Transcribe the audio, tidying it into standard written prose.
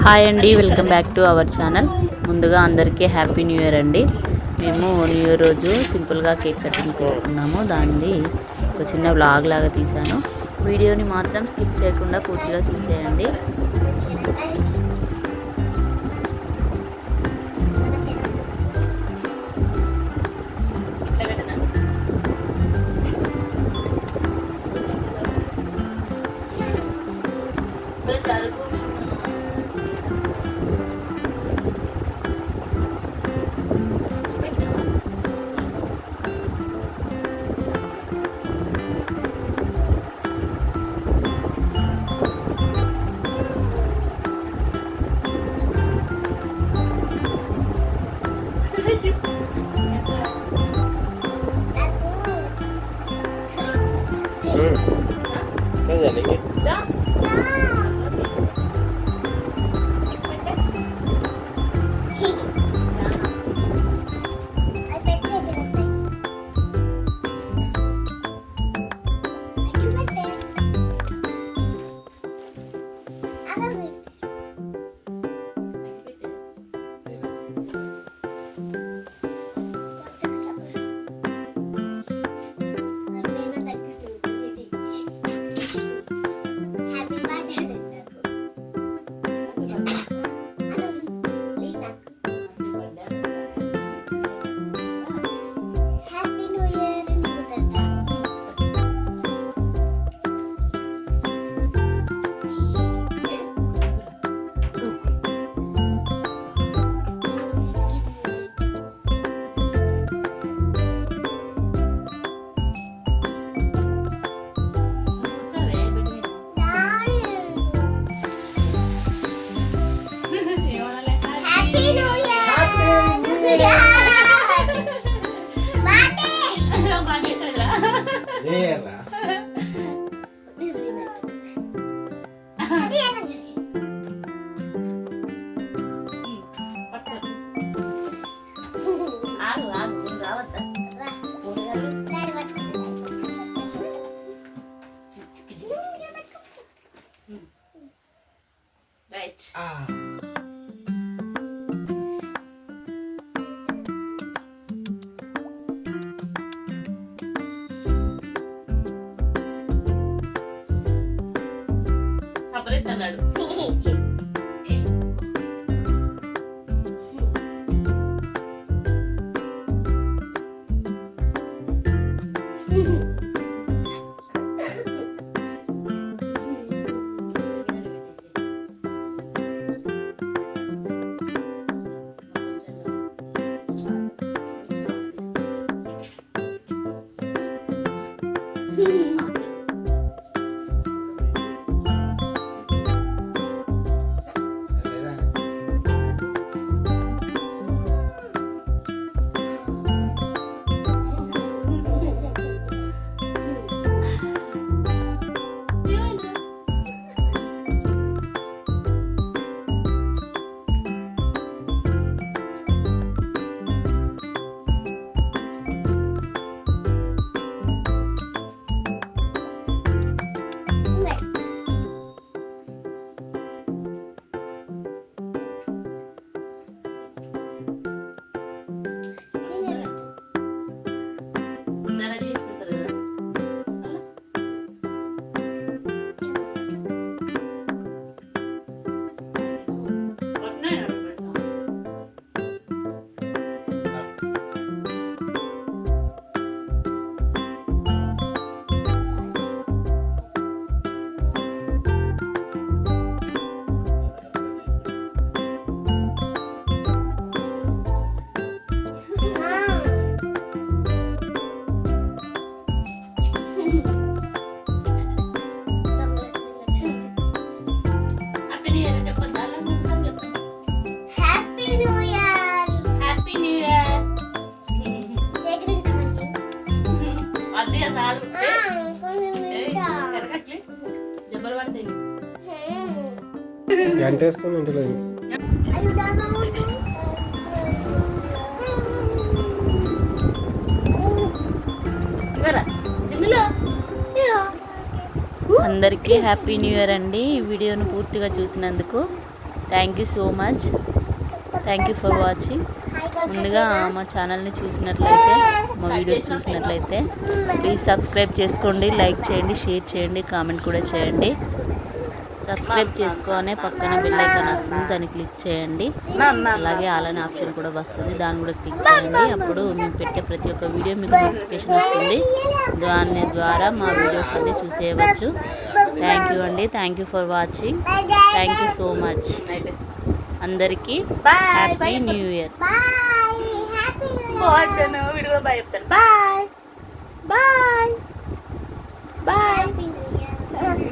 Hi అండి, welcome back to our channel. ముందుగా అందరికీ హ్యాపీ న్యూ ఇయర్ అండి. మేము న్యూ ఇయర్ రోజు సింపుల్గా కేక్ కటింగ్ చేసుకున్నాము. దాన్ని ఒక చిన్న వ్లాగ్ లాగా తీశాను. వీడియోని మాత్రం స్కిప్ చేయకుండా పూర్తిగా చూసేయండి. అన్నాడు. గంట వేసుకొని ఇంటలేదు. అందరికీ హ్యాపీ న్యూ ఇయర్ అండి. ఈ వీడియోను పూర్తిగా చూసినందుకు thank you so much. Thank you for watching. ముందుగా మా ఛానల్ని చూసినట్లయితే, మా వీడియోస్ చూసినట్లయితే ప్లీజ్ సబ్స్క్రైబ్ చేసుకోండి, లైక్ చేయండి, షేర్ చేయండి, కామెంట్ కూడా చేయండి. సబ్స్క్రైబ్ చేసుకొని పక్కన బెల్ ఐకాన్ వస్తుంది, దాన్ని క్లిక్ చేయండి. అలాగే ఆల్ అనే ఆప్షన్ కూడా వస్తుంది, దాన్ని కూడా క్లిక్ చేయండి. అప్పుడు మేము పెట్టే ప్రతి ఒక్క వీడియో మీకు నోటిఫికేషన్ వస్తుంది. దాని ద్వారా మా వీడియోస్ అన్నీ చూసేయవచ్చు. థ్యాంక్ యూ అండి. Thank you for watching. Thank you so much. అందరికీ హ్యాపీ న్యూ ఇయర్. వీడు కూడా బాయ్ చెప్తాను. Bye bye bye.